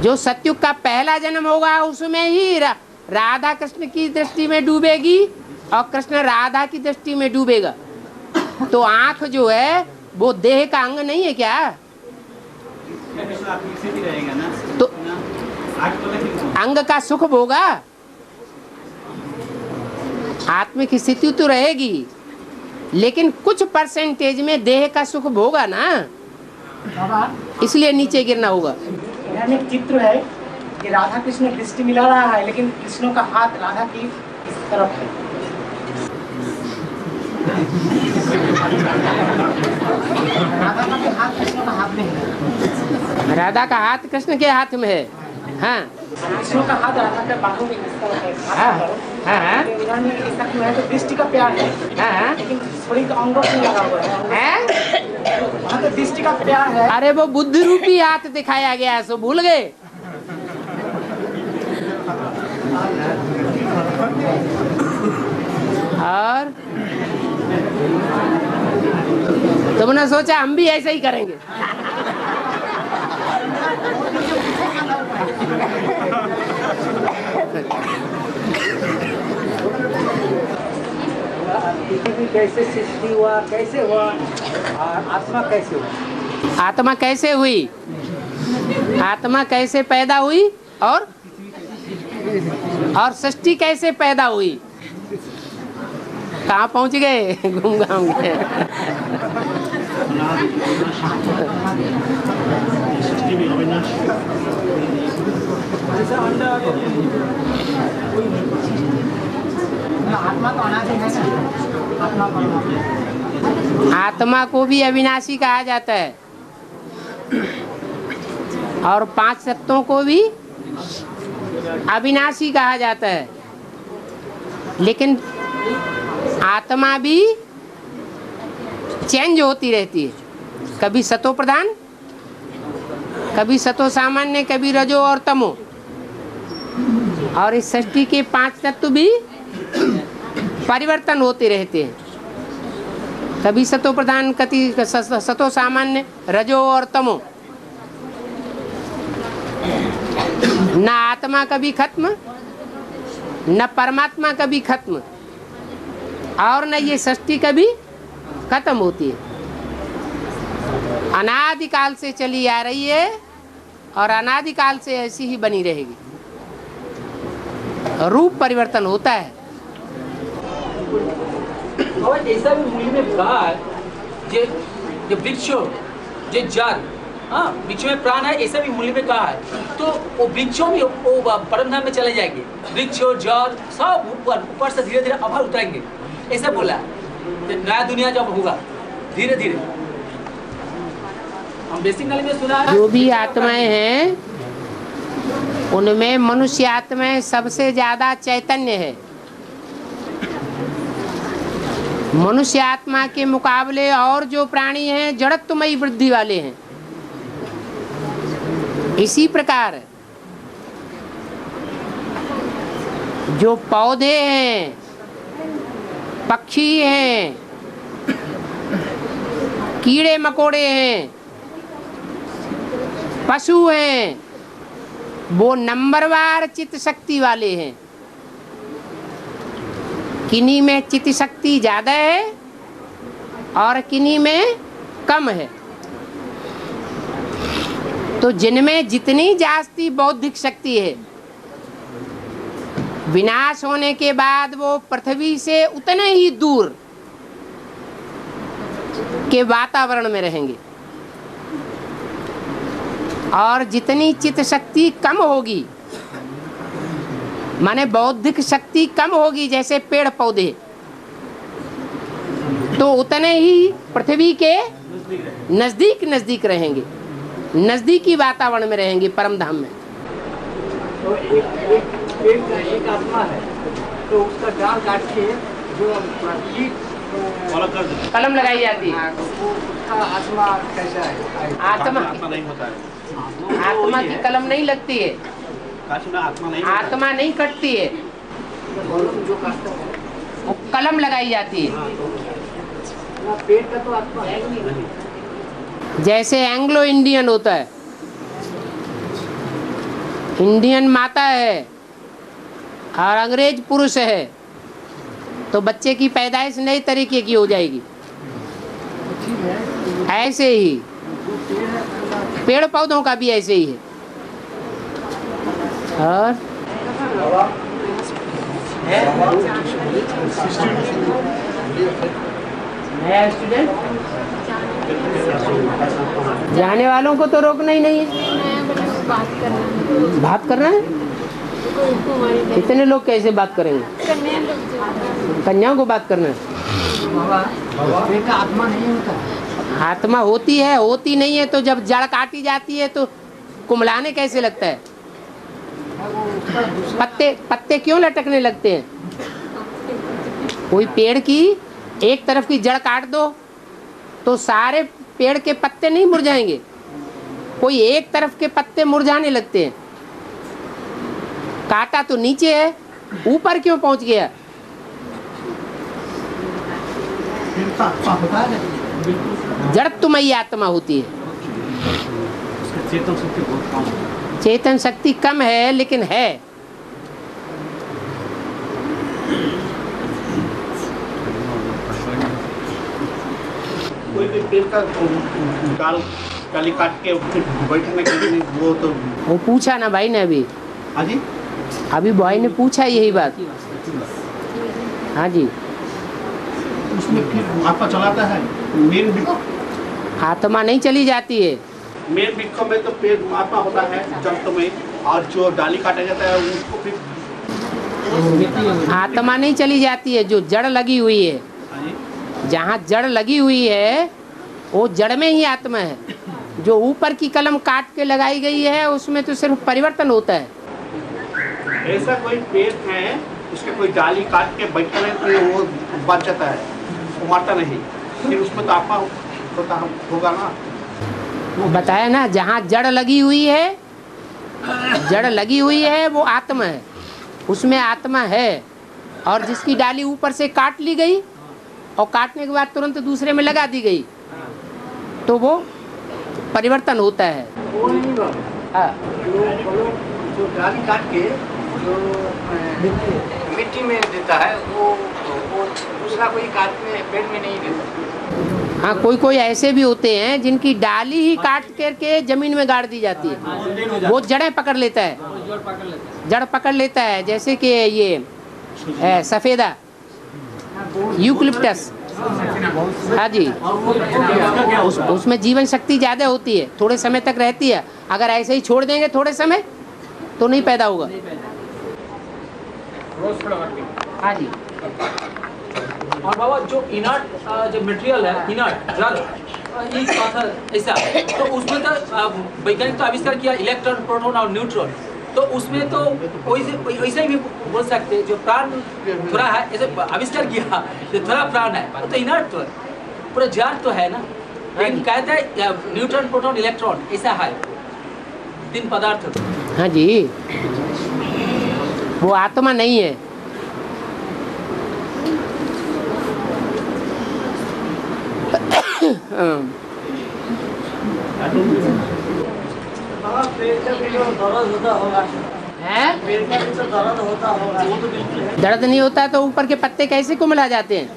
जो सतयुग का पहला जन्म होगा उसमें ही राधा कृष्ण की दृष्टि में डूबेगी और कृष्ण राधा की दृष्टि में डूबेगा। तो आंख जो है वो देह का अंग नहीं है क्या? तो अंग का सुख होगा, आत्मिक स्थिति तो रहेगी, लेकिन कुछ परसेंटेज में देह का सुख होगा ना, इसलिए नीचे गिरना होगा। यानी चित्र है कि राधा कृष्ण दृष्टि मिला रहा है, लेकिन कृष्ण का हाथ राधा की इस तरफ है। राधा का हाथ कृष्ण का हाथ में है। राधा का हाथ कृष्ण के हाथ में है। हाँ, कृष्ण का हाथ राधा के बाहों में इस तरफ है। हाँ, तो दृष्टि का प्यार है। हाँ, लेकिन शरीर का अंगों से लगा हुआ है। वहाँ तो दृष्टि का प्यार है। अरे वो बुद्धि रूपी हाथ दिखाया गया, सो भूल गए। और तुमने सोचा हम भी ऐसा ही करेंगे? कैसे सृष्टि हुआ, कैसे हुआ, आत्मा कैसे हुआ? आत्मा कैसे हुई, आत्मा कैसे पैदा हुई, और सृष्टि कैसे पैदा हुई? कहाँ पहुँच गए? घूम घाम गए। आत्मा तो अनादि है। आत्मा को भी अविनाशी कहा जाता है, और 5 तत्वों को भी अविनाशी कहा जाता है। लेकिन आत्मा भी चेंज होती रहती है, कभी सतो प्रधान, कभी सतो सामान्य, कभी रजो और तमो। और इस सृष्टि के 5 तत्व भी परिवर्तन होते रहते हैं, कभी सतो प्रधान, कभी सतो सामान्य, रजो और तमो। न आत्मा कभी खत्म, न परमात्मा कभी खत्म, और न ये सृष्टि कभी खत्म होती है। अनादिकाल से चली आ रही है और अनादिकाल से ऐसी ही बनी रहेगी। रूप परिवर्तन होता है। और ऐसा भी मूल्य में प्राण, जो वृक्षों, जो जड़, हाँ, वृक्षों में प्राण है, ऐसा भी मूल्य में कहा है। तो वो वृक्षों में वो परम धाम में चले जाएंगे, वृक्षों जड़ सब ऊपर से धीरे धीरे अभाव उतरेंगे, ऐसा बोला है। नया दुनिया जब होगा धीरे धीरे, हम बेसिक नॉलेज में सुना है। जो भी आत्माएं हैं उनमें मनुष्य आत्माएं सबसे ज्यादा चैतन्य है। मनुष्य आत्मा के मुकाबले और जो प्राणी हैं जड़त्वमयी वृद्धि वाले हैं। इसी प्रकार जो पौधे हैं, पक्षी हैं, कीड़े मकोड़े हैं, पशु हैं, वो नंबरवार चित्त शक्ति वाले हैं। किन्हीं में चित्त शक्ति ज्यादा है और किन्हीं में कम है। तो जिनमें जितनी जास्ती बौद्धिक शक्ति है, विनाश होने के बाद वो पृथ्वी से उतने ही दूर के वातावरण में रहेंगे। और जितनी चित्त शक्ति कम होगी, माने बौद्धिक शक्ति कम होगी, जैसे पेड़ पौधे, तो उतने ही पृथ्वी के नजदीक नजदीक रहेंगे, नजदीकी वातावरण में रहेंगे, परम धाम में। तो एक आत्मा है, तो उसका डाल काट के जो कलम लगाई जाती है। उसका आत्मा कैसा है? आत्मा नहीं होता है। आत्मा की कलम नहीं लगती है, आत्मा नहीं कटती है, जो काटता है वो कलम लगाई जाती है। पेट का तो आत्मा है नहीं। जैसे एंग्लो इंडियन होता है, इंडियन माता है और अंग्रेज पुरुष है, तो बच्चे की पैदाइश नए तरीके की हो जाएगी। ऐसे ही पेड़ पौधों का भी ऐसे ही है। और नया स्टूडेंट जाने वालों को तो रोकना ही नहीं है। बात करना है। इतने लोग कैसे बात करेंगे? कन्याओं को बात करना है। आत्मा नहीं होता। आत्मा होती है, होती नहीं है तो जब जड़ काटी जाती है तो कुम्हलाने कैसे लगता है? पत्ते क्यों लटकने लगते हैं? कोई पेड़ की एक तरफ की जड़ काट दो तो सारे पेड़ के पत्ते नहीं मुरझाएंगे, कोई एक तरफ के पत्ते मुरझाने लगते हैं। काटा तो नीचे है, ऊपर क्यों पहुंच गया? जड़ तुम्हारी आत्मा होती है। चेतन शक्ति कम है लेकिन है। कोई भी पेड़ का डाल डाली काट के बैठने के लिए वो पूछा ना भाई ने अभी। हाँ जी, अभी भाई ने पूछा यही बात। हाँ जी, उसमें फिर आत्मा चलाता है। मेन आत्मा नहीं चली जाती है। मेन वृक्षों में तो पेड़ आत्मा होता है जंतु में, और जो डाली काटा जाता है उसको फिर आत्मा नहीं चली जाती है, जो जड़ लगी हुई है। जहाँ जड़ लगी हुई है वो जड़ में ही आत्मा है। जो ऊपर की कलम काट के लगाई गई है उसमें तो सिर्फ परिवर्तन होता है। ऐसा कोई पेड़ है उसके कोई डाली काट के बैठा है तो वो बच जाता है, वो मरता नहीं, फिर उसमें तो आत्मा होगा ना। वो बताया ना, जहाँ जड़ लगी हुई है, जड़ लगी हुई है वो आत्मा है, उसमें आत्मा है। और जिसकी डाली ऊपर से काट ली गई और काटने के बाद तुरंत दूसरे में लगा दी गई तो वो परिवर्तन होता है। हाँ। जो डाली काट के जो मिट्टी में देता है वो दूसरा कोई काट में पेड़ में नहीं देता। हाँ, कोई कोई ऐसे भी होते हैं जिनकी डाली ही काट करके जमीन में गाड़ दी जाती है, वो जड़ें पकड़ लेता है, जड़ पकड़ लेता है। जैसे कि ये सफ़ेदा यूकलिप्टस, हाँ जी, उसमें जीवन शक्ति ज़्यादा होती है, थोड़े समय तक रहती है। अगर ऐसे ही छोड़ देंगे थोड़े समय तो नहीं पैदा होगा। हाँ जी। और बाबा जो इनर्ट जो मटेरियल है, इनर्ट जड़, ईंट पत्थर ऐसा, तो उसमें तो वैज्ञानिक तो आविष्कार किया इलेक्ट्रॉन, प्रोटॉन और न्यूट्रॉन, तो उसमें तो वैसे ही भी बोल सकते हैं जो प्राण थोड़ा है, ऐसे आविष्कार किया जो थोड़ा प्राण है, तो इनर्ट तो है, पूरा जड़ तो है ना। लेकिन कहते हैं न्यूट्रॉन, प्रोटॉन, इलेक्ट्रॉन ऐसा है, तीन पदार्थ। हाँ जी, वो आत्मा नहीं है। दर्द नहीं होता तो ऊपर के पत्ते कैसे कुम्हला जाते हैं?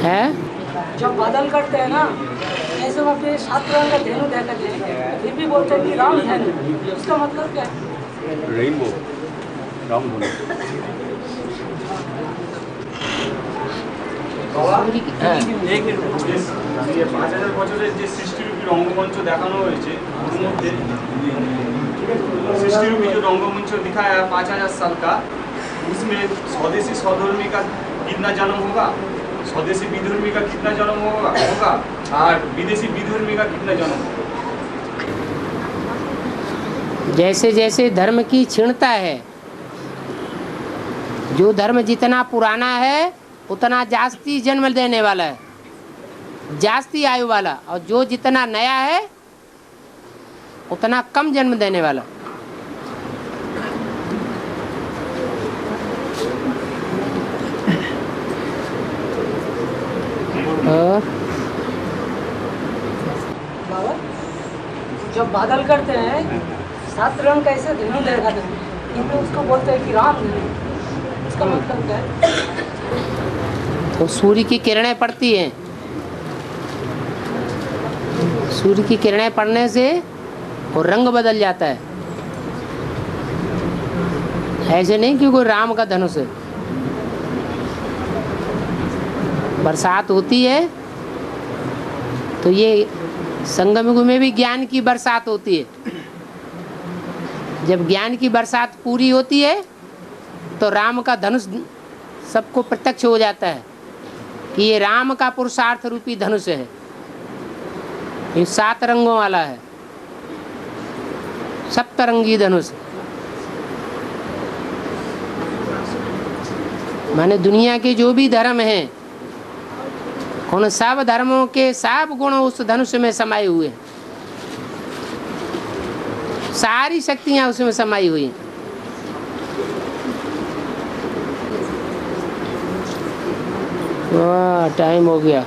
है जब बादल कटते हैं ना, ऐसे वहाँ पे 7 रंग का धेनु देखते हैं, फिर भी बोलते हैं कि राम धेनु, इसका मतलब क्या है? रेनबो, राम धनु। ये 5000 বছরের যে সৃষ্টিরূপী রঙ্গমঞ্চ দেখানো হয়েছে ওর মধ্যে सृष्टिरूपी जो रंगमंच दिखाया है 5000 साल का, उसमें स्वदेशी स्वधर्मी का कितना जन्म होगा, स्वदेशी विधर्मी का कितना जन्म होगा और विदेशी विधर्मी का कितना जन्म होगा। जैसे जैसे धर्म की क्षीणता है, जो धर्म जितना पुराना है उतना जास्ती जन्म देने वाला है, जास्ती आयु वाला, और जो जितना नया है उतना कम जन्म देने वाला। और बादल करते हैं 7 रंग कैसे धनु देखा था, किंतु उसको बोलते हैं कि राम धनु। उसका मतलब क्या है? तो सूर्य की किरणें पड़ती हैं, सूर्य की किरणें पड़ने से वो रंग बदल जाता है। ऐसे नहीं कि कोई राम का धनुष है। बरसात होती है तो ये संगम युग में भी ज्ञान की बरसात होती है। जब ज्ञान की बरसात पूरी होती है तो राम का धनुष सबको प्रत्यक्ष हो जाता है कि ये राम का पुरुषार्थ रूपी धनुष है। ये 7 रंगों वाला है, सप्तरंगी धनुष। माने दुनिया के जो भी धर्म हैं, उन सब धर्मों के सब गुण उस धनुष में समाये हुए हैं। सारी शक्तियां उसमें समाई हुई हैं। वाह, टाइम हो गया।